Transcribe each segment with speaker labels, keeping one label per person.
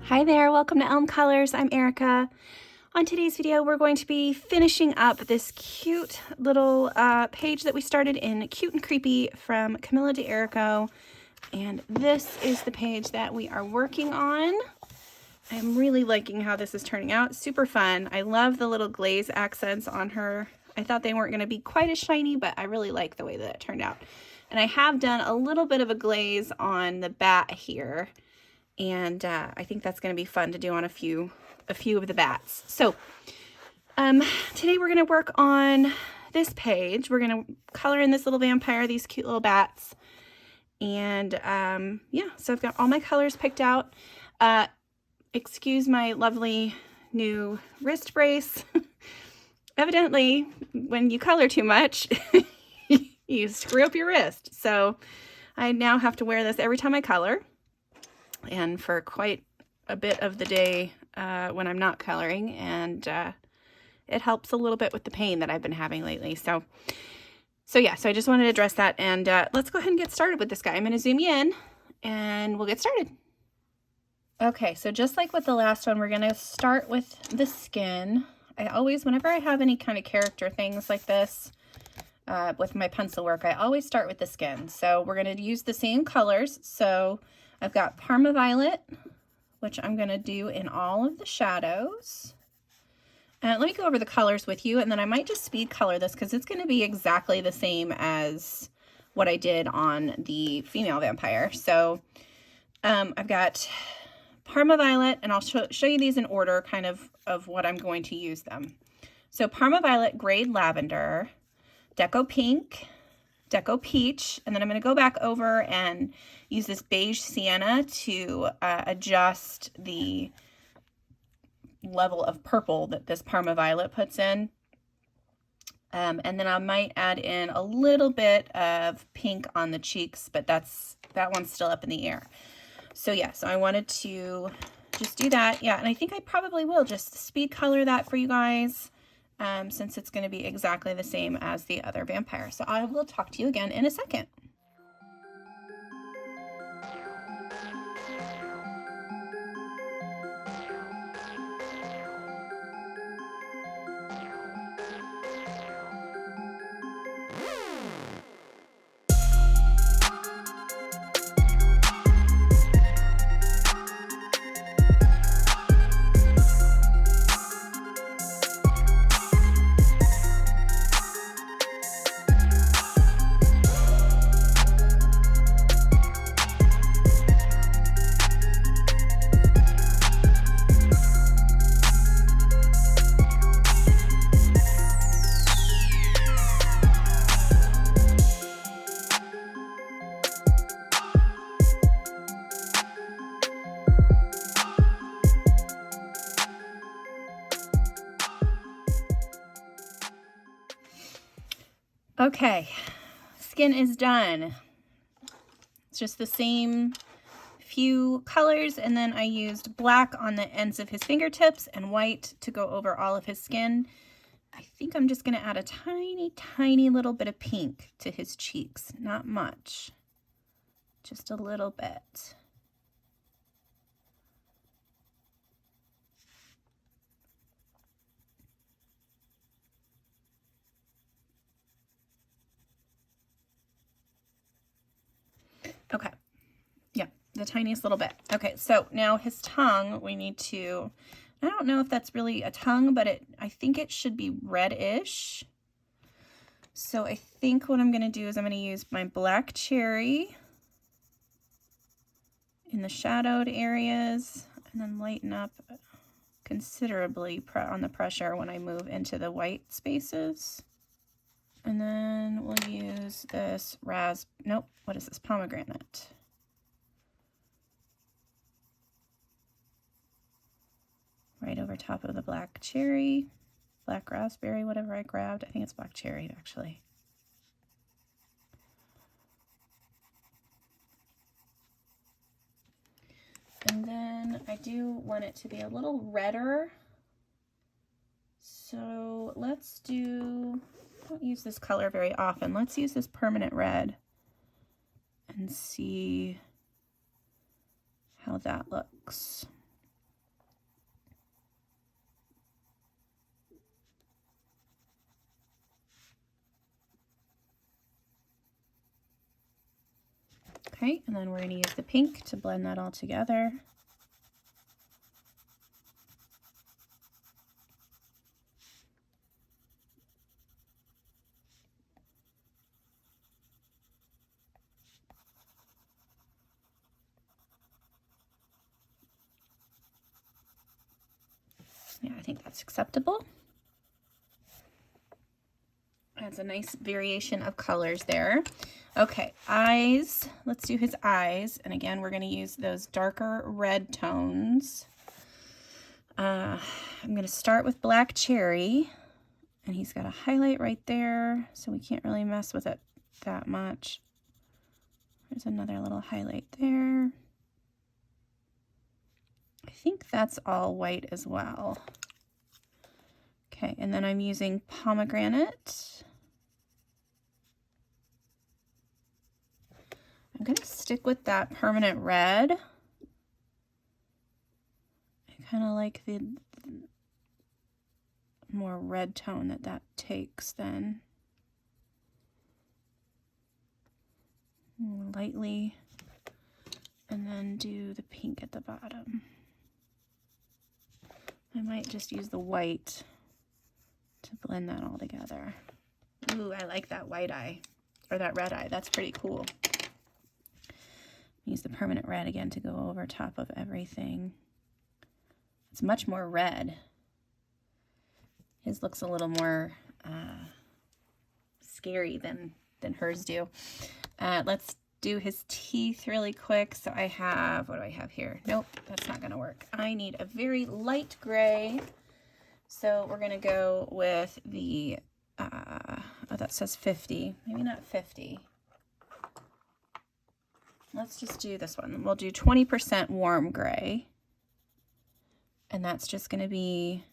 Speaker 1: Hi there, welcome to Elm Colors. I'm Erica. On today's video, we're going to be finishing up this cute little page that we started in Cute and Creepy from Camilla de Erico. And this is the page that we are working on. I'm really liking how this is turning out. Super fun. I love the little glaze accents on her. I thought they weren't going to be quite as shiny, but I really like the way that it turned out. And I have done a little bit of a glaze on the bat here. And I think that's going to be fun to do on a few of the bats. So today we're going to work on this page. We're going to color in this little vampire, these cute little bats. And yeah, so I've got all my colors picked out. Excuse my lovely new wrist brace. Evidently, when you color too much, you screw up your wrist. So I now have to wear this every time I color. And for quite a bit of the day when I'm not coloring, and it helps a little bit with the pain that I've been having lately. So yeah, so I just wanted to address that, and let's go ahead and get started with this guy. I'm going to zoom you in, and we'll get started. Okay, so just like with the last one, we're going to start with the skin. I always, whenever I have any kind of character things like this with my pencil work, I always start with the skin. So we're going to use the same colors. So I've got Parma Violet, which I'm going to do in all of the shadows. And let me go over the colors with you, and then I might just speed color this because it's going to be exactly the same as what I did on the female vampire. So I've got Parma Violet, and I'll show you these in order kind of what I'm going to use them. So Parma Violet, Grade Lavender, Deco Pink, Deco Peach, and then I'm going to go back over and use this Beige Sienna to adjust the level of purple that this Parma Violet puts in. And then I might add in a little bit of pink on the cheeks, but that one's still up in the air. So yeah, so I wanted to just do that. Yeah, and I think I probably will just speed color that for you guys. Since it's going to be exactly the same as the other vampire. So I will talk to you again in a second. Okay, skin is done. It's just the same few colors, and then I used black on the ends of his fingertips and white to go over all of his skin. I think I'm just going to add a tiny little bit of pink to his cheeks. Not much, just a little bit. Okay, yeah, the tiniest little bit. Okay, so now his tongue, we need to, I don't know if that's really a tongue, but I think it should be reddish. So I think what I'm going to do is I'm going to use my black cherry in the shadowed areas, and then lighten up considerably on the pressure when I move into the white spaces. And then we'll use this what is this? Pomegranate. Right over top of the black cherry, black raspberry, whatever I grabbed. I think it's black cherry, actually. And then I do want it to be a little redder. So let's do, I don't use this color very often. Let's use this permanent red and see how that looks. Okay, and then we're going to use the pink to blend that all together. Yeah, I think that's acceptable. That's a nice variation of colors there. Okay, eyes. Let's do his eyes. And again, we're going to use those darker red tones. I'm going to start with Black Cherry. And he's got a highlight right there, so we can't really mess with it that much. There's another little highlight there. I think that's all white as well. Okay, and then I'm using Pomegranate. I'm going to stick with that permanent red. I kind of like the more red tone that takes then. Lightly, and then do the pink at the bottom. I might just use the white to blend that all together. Ooh, I like that white eye, or that red eye. That's pretty cool. Use the permanent red again to go over top of everything. It's much more red. His looks a little more scary than hers do. Let's do his teeth really quick. So I have, what do I have here? Nope, that's not gonna work. I need a very light gray. So we're gonna go with the, oh, that says 50, maybe not 50. Let's just do this one. We'll do 20% warm gray. And that's just gonna be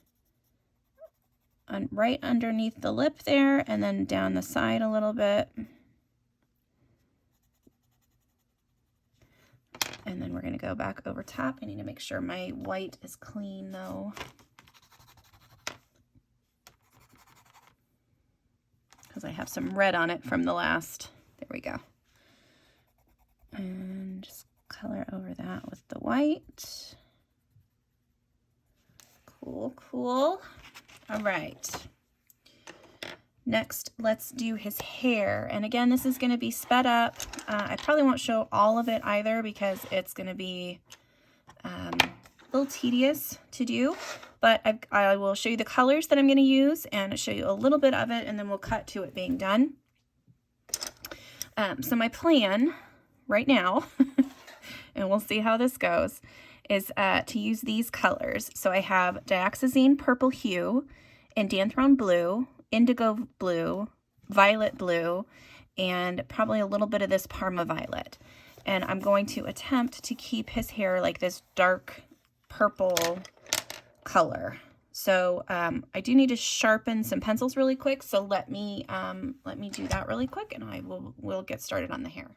Speaker 1: right underneath the lip there, and then down the side a little bit. And then we're going to go back over top. I need to make sure my white is clean though, because I have some red on it from the last. There we go. And just color over that with the white. Cool, cool. All right. Next, let's do his hair. And again, this is going to be sped up. I probably won't show all of it either because it's going to be a little tedious to do. But I will show you the colors that I'm going to use and show you a little bit of it, and then we'll cut to it being done. So my plan right now, and we'll see how this goes, is to use these colors. So I have Dioxazine Purple Hue, Indanthrone Blue, Indigo Blue, Violet Blue, and probably a little bit of this Parma Violet. And I'm going to attempt to keep his hair like this dark purple color. So I do need to sharpen some pencils really quick. So let me do that really quick, and we'll get started on the hair.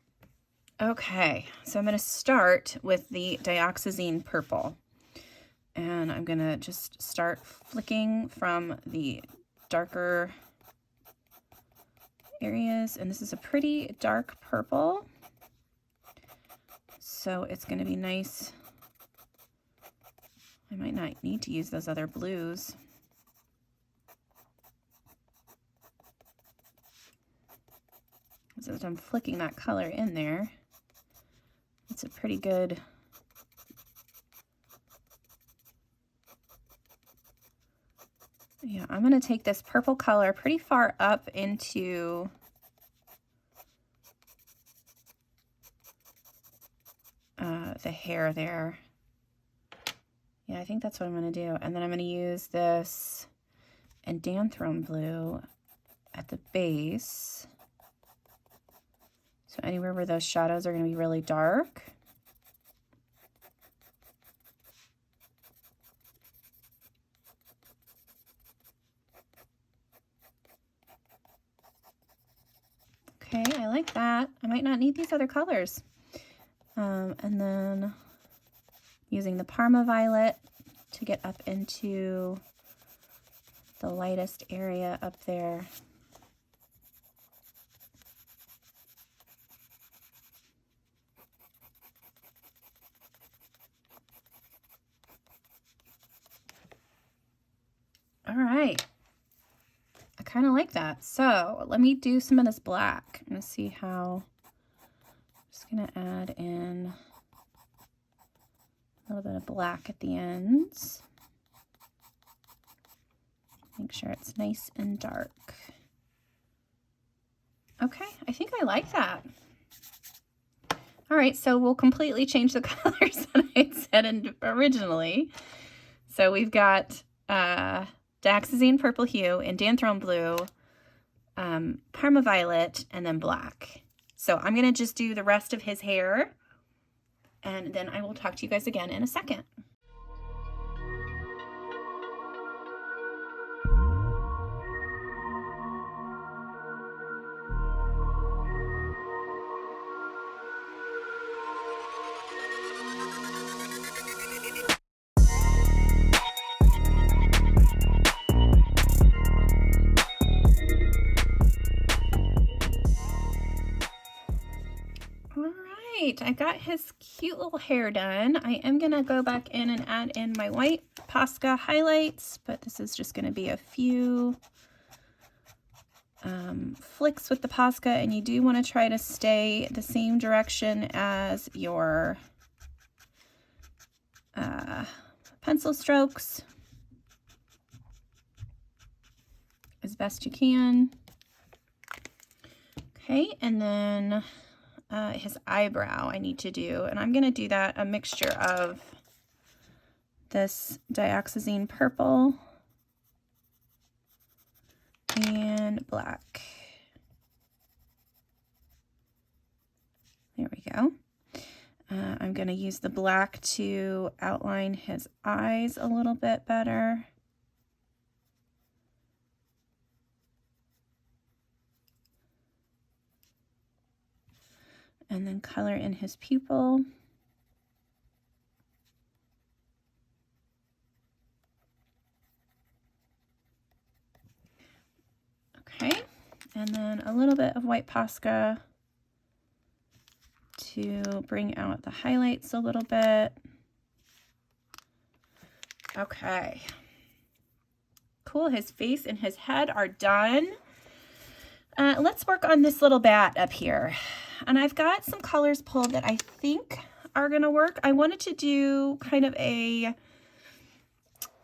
Speaker 1: Okay, so I'm going to start with the Dioxazine Purple. And I'm going to just start flicking from the darker areas. And this is a pretty dark purple. So it's going to be nice. I might not need to use those other blues. So as I'm flicking that color in there, it's a pretty good I'm going to take this purple color pretty far up into the hair there. Yeah, I think that's what I'm going to do. And then I'm going to use this Indanthrone Blue at the base. So anywhere where those shadows are going to be really dark. Okay, I like that. I might not need these other colors. And then using the Parma Violet to get up into the lightest area up there. All right. I kind of like that. So let me do some of this black. I'm going to see how, I'm just going to add in a little bit of black at the ends. Make sure it's nice and dark. Okay, I think I like that. All right, so we'll completely change the colors that I had said originally. So we've got Dioxazine Purple Hue, Indanthrone Blue, Parma Violet, and then black. So I'm going to just do the rest of his hair, and then I will talk to you guys again in a second. I got his cute little hair done. I am going to go back in and add in my white Posca highlights, but this is just going to be a few flicks with the Posca, and you do want to try to stay the same direction as your pencil strokes as best you can. Okay, and then his eyebrow I need to do, and I'm going to do that a mixture of this Dioxazine purple and black. There we go. I'm going to use the black to outline his eyes a little bit better. And then color in his pupil. Okay, and then a little bit of white Posca to bring out the highlights a little bit. Okay, cool. His face and his head are done. Let's work on this little bat up here. And I've got some colors pulled that I think are going to work. I wanted to do kind of a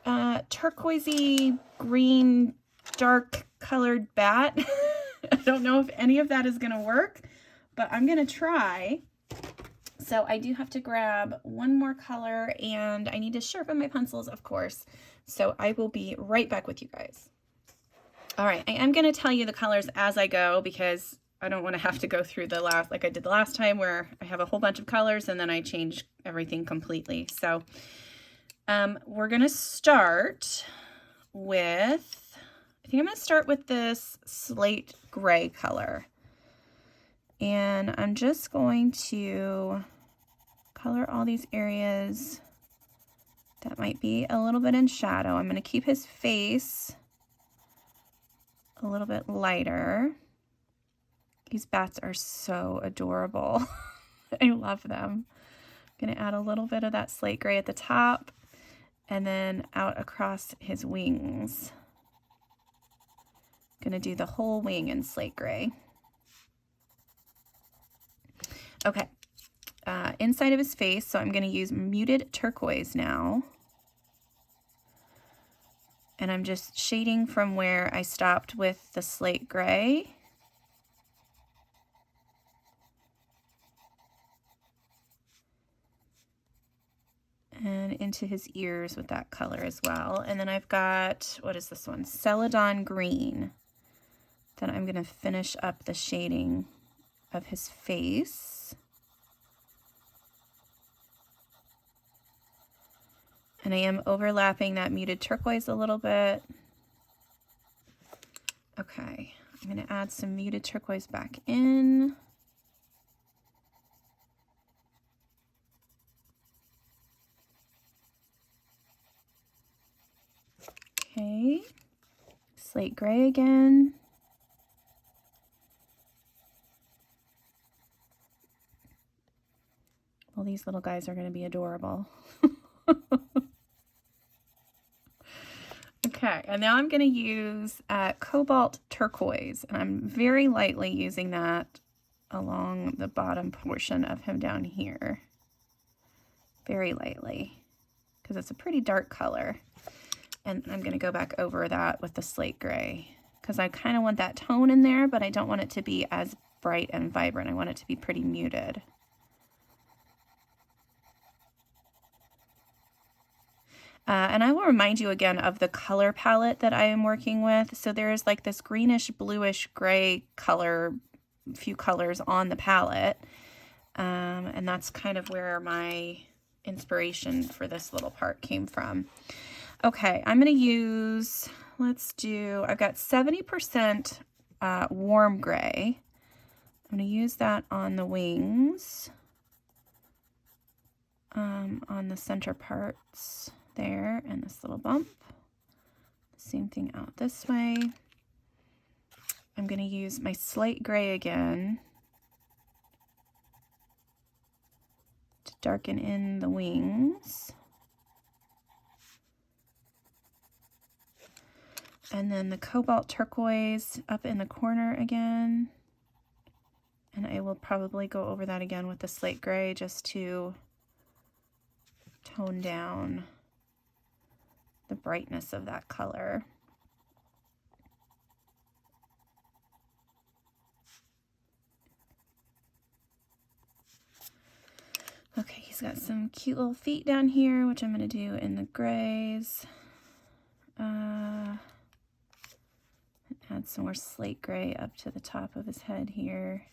Speaker 1: turquoisey green dark colored bat. I don't know if any of that is going to work, but I'm going to try. So I do have to grab one more color, and I need to sharpen my pencils, of course. So I will be right back with you guys. All right, I am going to tell you the colors as I go, because I don't want to have to go through the last, like I did the last time, where I have a whole bunch of colors and then I change everything completely. So we're going to start with, I think I'm going to start with this slate gray color. And I'm just going to color all these areas that might be a little bit in shadow. I'm going to keep his face a little bit lighter. These bats are so adorable. I love them. I'm going to add a little bit of that slate gray at the top and then out across his wings. I'm going to do the whole wing in slate gray. Okay, inside of his face, so I'm going to use muted turquoise now. And I'm just shading from where I stopped with the slate gray. And into his ears with that color as well. And then I've got, what is this one? Celadon green. Then I'm going to finish up the shading of his face. And I am overlapping that muted turquoise a little bit. Okay, I'm going to add some muted turquoise back in. Okay, slate gray again. Well, these little guys are going to be adorable. Okay, and now I'm going to use Cobalt turquoise, and I'm very lightly using that along the bottom portion of him down here. Very lightly, because it's a pretty dark color. And I'm going to go back over that with the slate gray, because I kind of want that tone in there, but I don't want it to be as bright and vibrant. I want it to be pretty muted. And I will remind you again of the color palette that I am working with. So there's like this greenish, bluish, gray color, few colors on the palette. And that's kind of where my inspiration for this little part came from. Okay, I'm going to use, I've got 70% warm gray. I'm going to use that on the wings, on the center parts there, and this little bump. Same thing out this way. I'm going to use my slate gray again to darken in the wings. And then the Cobalt turquoise up in the corner again. And I will probably go over that again with the slate gray just to tone down the brightness of that color. Okay, he's got some cute little feet down here, which I'm going to do in the grays. Add some more slate gray up to the top of his head here.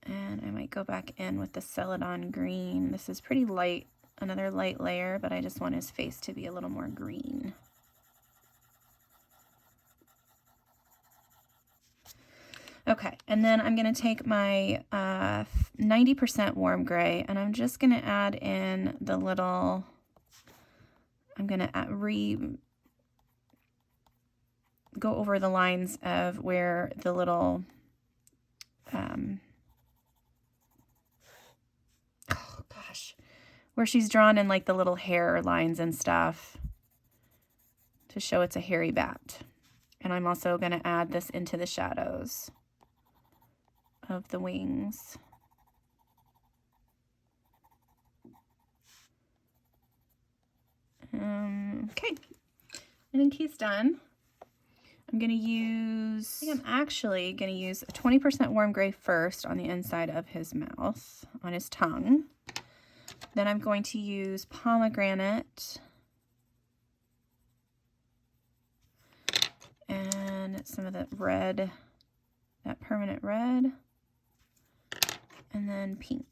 Speaker 1: And I might go back in with the Celadon green. This is pretty light, another light layer, but I just want his face to be a little more green. Okay, and then I'm going to take my 90% warm gray, and I'm just going to add in the little, I'm going to go over the lines of where the little, where she's drawn in like the little hair lines and stuff to show it's a hairy bat. And I'm also going to add this into the shadows of the wings. Okay, I think he's done. I'm actually going to use a 20% warm gray first on the inside of his mouth, on his tongue. Then I'm going to use Pomegranate and some of the red, that permanent red, and then pink.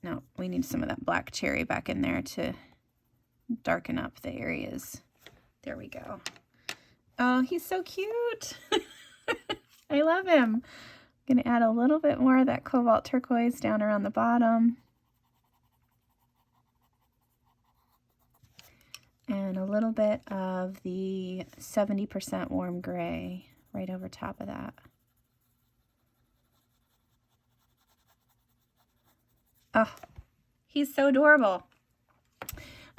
Speaker 1: No, we need some of that black cherry back in there to darken up the areas. There we go. Oh, he's so cute. I love him. I'm going to add a little bit more of that Cobalt turquoise down around the bottom. And a little bit of the 70% warm gray right over top of that. Oh, he's so adorable.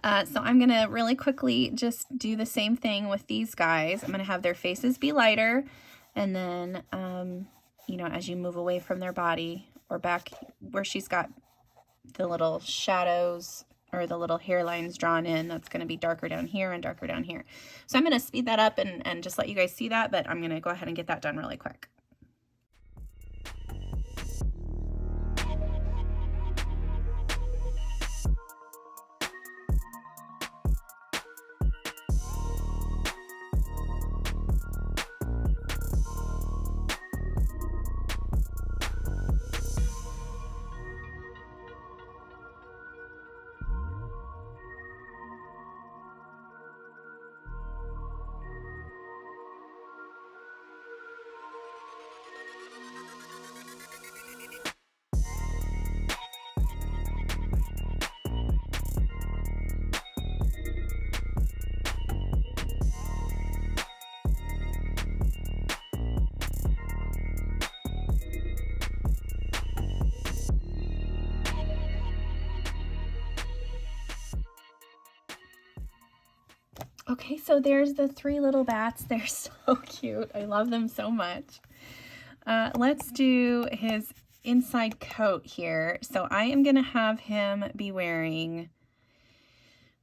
Speaker 1: So I'm going to really quickly just do the same thing with these guys. I'm going to have their faces be lighter, and then, you know, as you move away from their body or back where she's got the little shadows or the little hairlines drawn in, that's going to be darker down here and darker down here. So I'm going to speed that up and just let you guys see that, but I'm going to go ahead and get that done really quick. Okay, so there's the three little bats. They're so cute. I love them so much. Let's do his inside coat here. So I am gonna have him be wearing,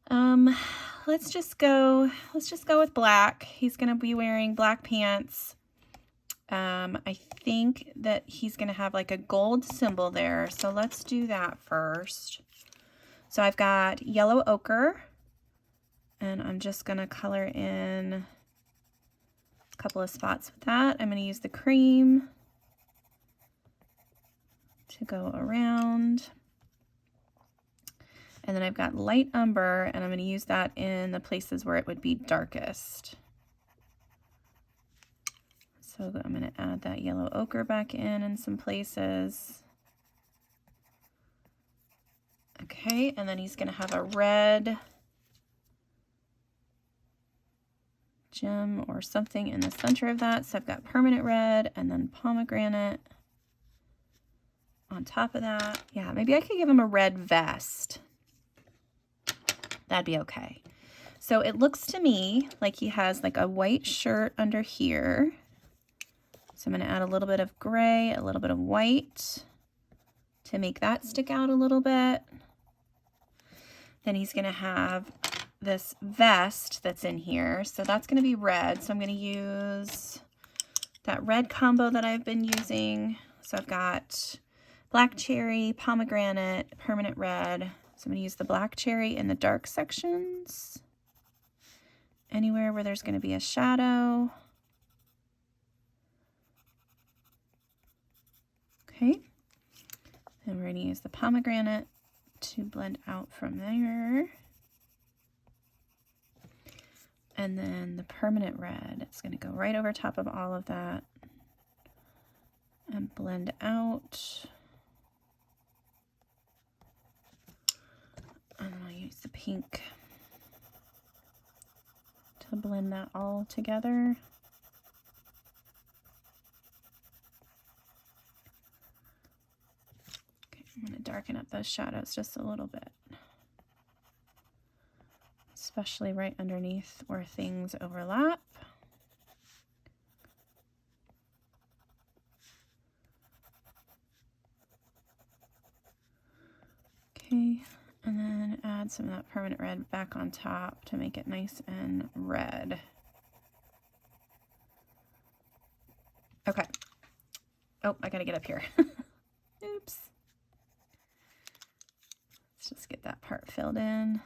Speaker 1: let's just go with black. He's gonna be wearing black pants. I think that he's gonna have like a gold symbol there. So let's do that first. So I've got yellow ochre, and I'm just gonna color in a couple of spots with that. I'm gonna use the cream to go around. And then I've got light umber, and I'm going to use that in the places where it would be darkest. So I'm going to add that yellow ochre back in some places. Okay, and then he's going to have a red gem or something in the center of that. So I've got permanent red and then pomegranate on top of that. Yeah, maybe I could give him a red vest. That'd be okay. So it looks to me like he has like a white shirt under here. So I'm going to add a little bit of gray, a little bit of white to make that stick out a little bit. Then he's going to have this vest that's in here. So that's going to be red. So I'm going to use that red combo that I've been using. So I've got black cherry, pomegranate, permanent red. So I'm going to use the black cherry in the dark sections. Anywhere where there's going to be a shadow. Okay. And we're going to use the pomegranate to blend out from there. And then the permanent red, it's going to go right over top of all of that and blend out. And I'll use the pink to blend that all together. Okay, I'm going to darken up those shadows just a little bit, especially right underneath where things overlap. Okay, and then add some of that permanent red back on top to make it nice and red. Okay. Oh, I gotta get up here. Oops. Let's just get that part filled in.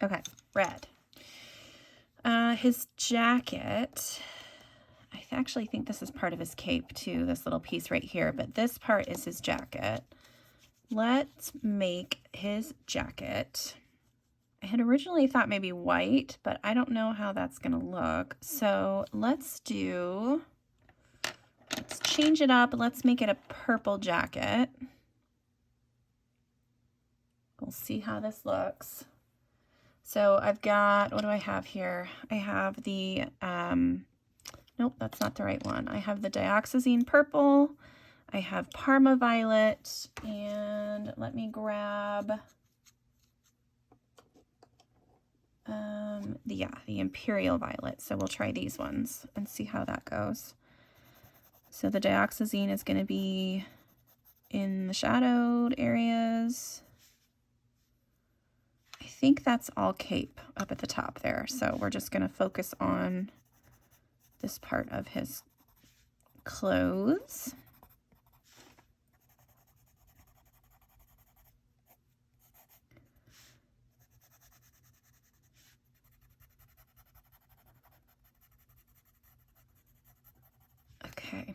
Speaker 1: Okay, red. His jacket, I actually think this is part of his cape too, this little piece right here, but this part is his jacket. Let's make his jacket. I had originally thought maybe white, but I don't know how that's gonna look. So let's change it up. Let's make it a purple jacket. We'll see how this looks. So I've got, what do I have here? I have the, nope, that's not the right one. I have the Dioxazine purple. I have Parma Violet, and let me grab the Imperial Violet. So we'll try these ones and see how that goes. So the Dioxazine is going to be in the shadowed areas. I think that's all cape up at the top there. So we're just going to focus on this part of his clothes. Okay,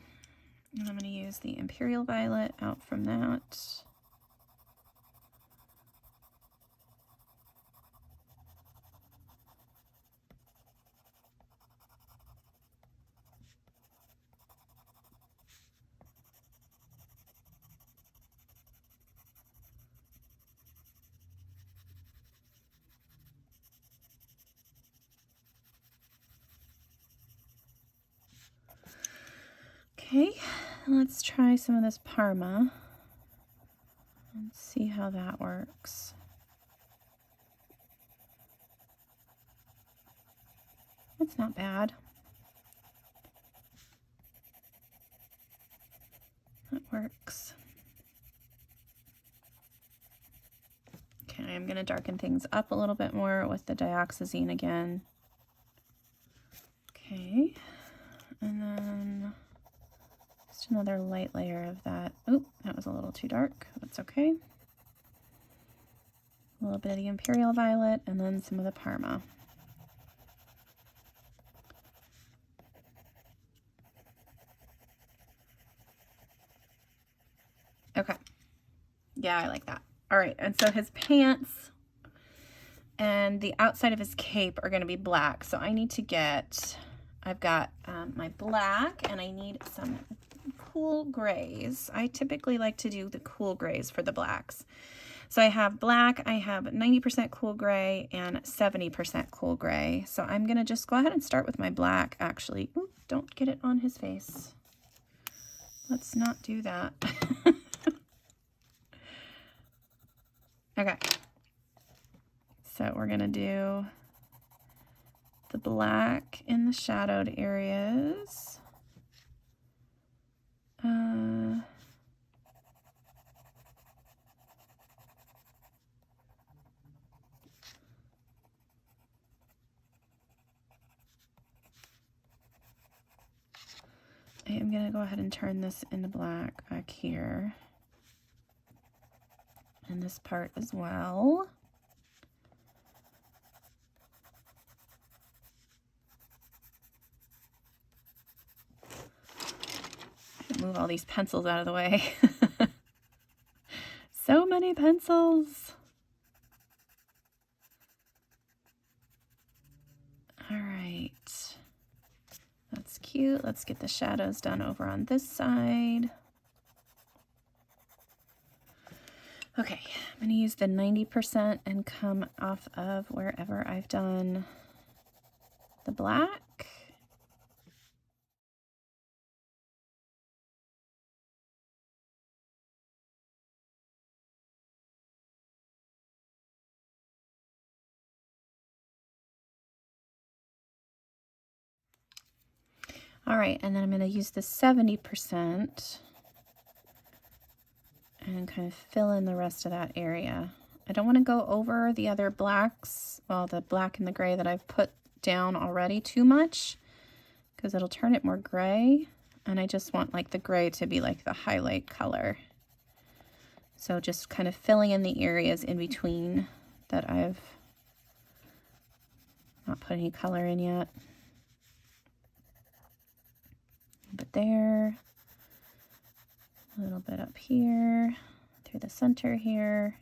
Speaker 1: and I'm going to use the Imperial Violet out from that. Okay, let's try some of this Parma and see how that works. That's not bad. That works. Okay, I'm going to darken things up a little bit more with the Dioxazine again. Okay, and then just another light layer of that. Oop, that was a little too dark. That's okay. A little bit of the Imperial Violet, and then some of the Parma. Okay. Yeah, I like that. All right, and so his pants and the outside of his cape are going to be black. So I need to get, I've got my black, and I need some cool grays. I typically like to do the cool grays for the blacks. So I have black, I have 90% cool gray and 70% cool gray. So I'm going to just go ahead and start with my black, actually. Ooh, don't get it on his face. Let's not do that. Okay. So we're going to do the black in the shadowed areas. I am going to go ahead and turn this into black back here. And this part as well. Move all these pencils out of the way. So many pencils. All right. That's cute. Let's get the shadows done over on this side. Okay, I'm going to use the 90% and come off of wherever I've done the black. All right, and then I'm going to use the 70% and kind of fill in the rest of that area. I don't want to go over the other blacks, well, the black and the gray that I've put down already too much, because it'll turn it more gray, and I just want like the gray to be like the highlight color. So just kind of filling in the areas in between that I've not put any color in yet. But there, a little bit up here, through the center here.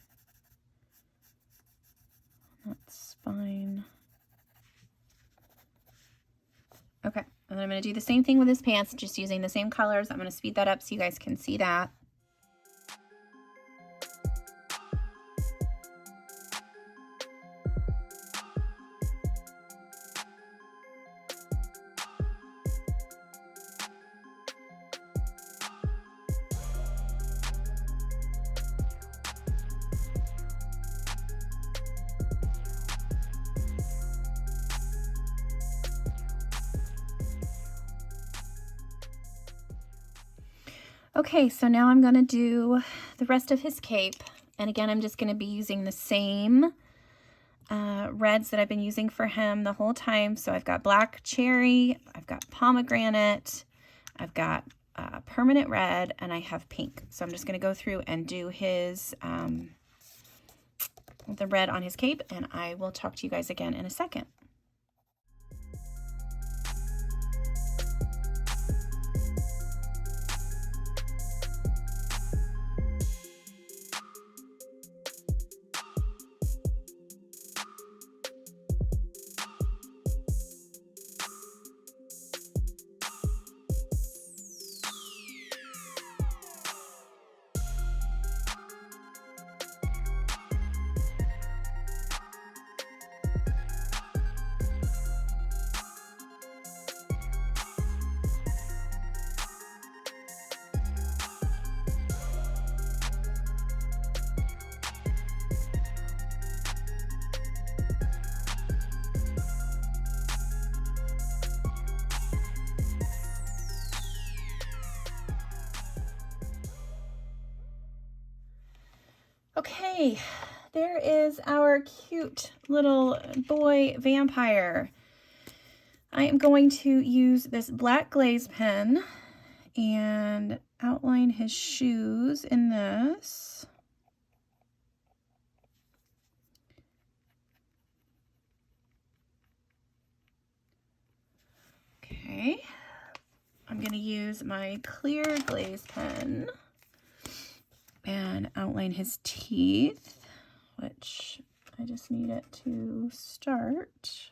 Speaker 1: That's fine. Okay, and then I'm going to do the same thing with his pants, just using the same colors. I'm going to speed that up so you guys can see that. Okay, so now I'm going to do the rest of his cape. And again, I'm just going to be using the same reds that I've been using for him the whole time. So I've got black cherry, I've got pomegranate, I've got permanent red, and I have pink. So I'm just going to go through and do his the red on his cape, and I will talk to you guys again in a second. Okay, there is our cute little boy vampire. I am going to use this black glaze pen and outline his shoes in this. Okay, I'm going to use my clear glaze pen and outline his teeth, which I just need it to start.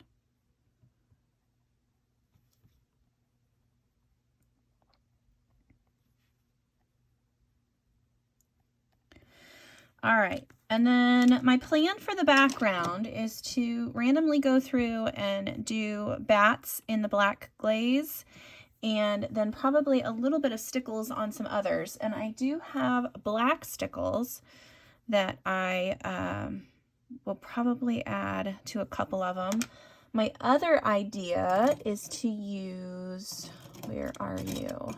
Speaker 1: All right, and then my plan for the background is to randomly go through and do bats in the black glaze, and then probably a little bit of stickles on some others. And I do have black stickles that I will probably add to a couple of them. My other idea is to use, where are you?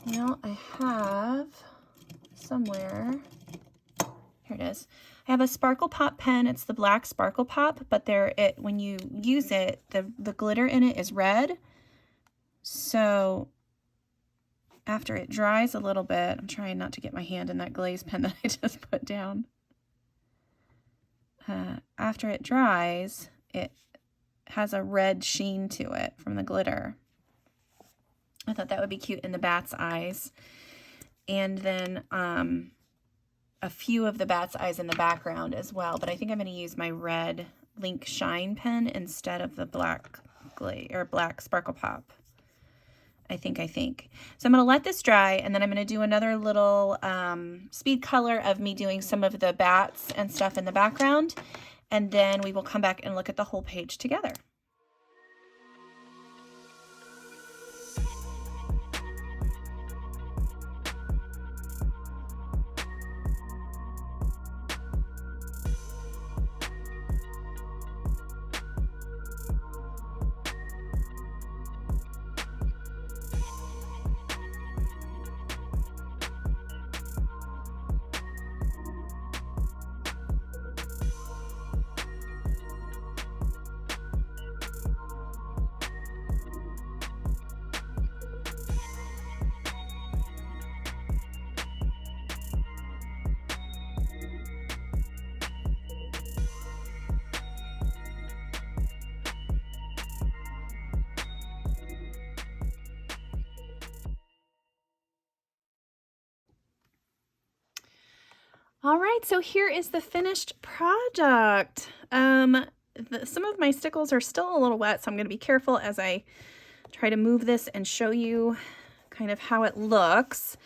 Speaker 1: Well, I have somewhere, here it is. I have a SparklePop pen. It's the black SparklePop, but when you use it, the glitter in it is red. So after it dries a little bit, I'm trying not to get my hand in that glaze pen that I just put down. After it dries, it has a red sheen to it from the glitter. I thought that would be cute in the bat's eyes. And then a few of the bat's eyes in the background as well. But I think I'm going to use my red Linc Shine pen instead of the black glaze or black SparklePop. I think. So I'm going to let this dry, and then I'm going to do another little speed color of me doing some of the bats and stuff in the background. And then we will come back and look at the whole page together. All right, so here is the finished project. Some of my stickles are still a little wet, so I'm going to be careful as I try to move this and show you kind of how it looks.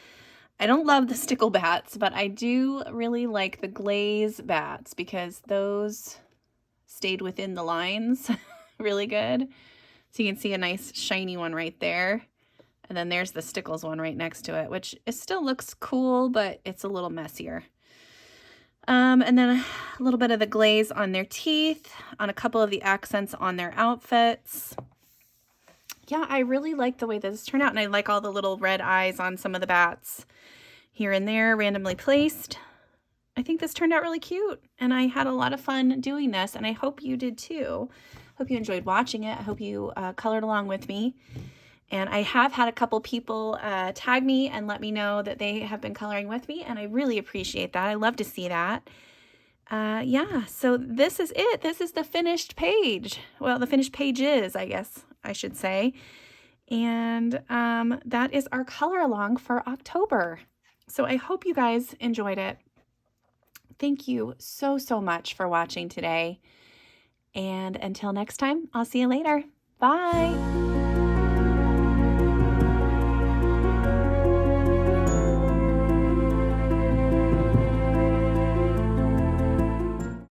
Speaker 1: I don't love the stickle bats, but I do really like the glaze bats because those stayed within the lines really good. So you can see a nice shiny one right there. And then there's the stickles one right next to it, which it still looks cool, but it's a little messier. And then a little bit of the glaze on their teeth, on a couple of the accents on their outfits. Yeah, I really like the way this turned out, and I like all the little red eyes on some of the bats here and there, randomly placed. I think this turned out really cute, and I had a lot of fun doing this, and I hope you did too. Hope you enjoyed watching it. I hope you colored along with me. And I have had a couple people tag me and let me know that they have been coloring with me, and I really appreciate that. I love to see that. Yeah, so this is it. This is the finished page. Well, the finished pages, I guess I should say. And that is our color along for October. So I hope you guys enjoyed it. Thank you so much for watching today. And until next time, I'll see you later. Bye.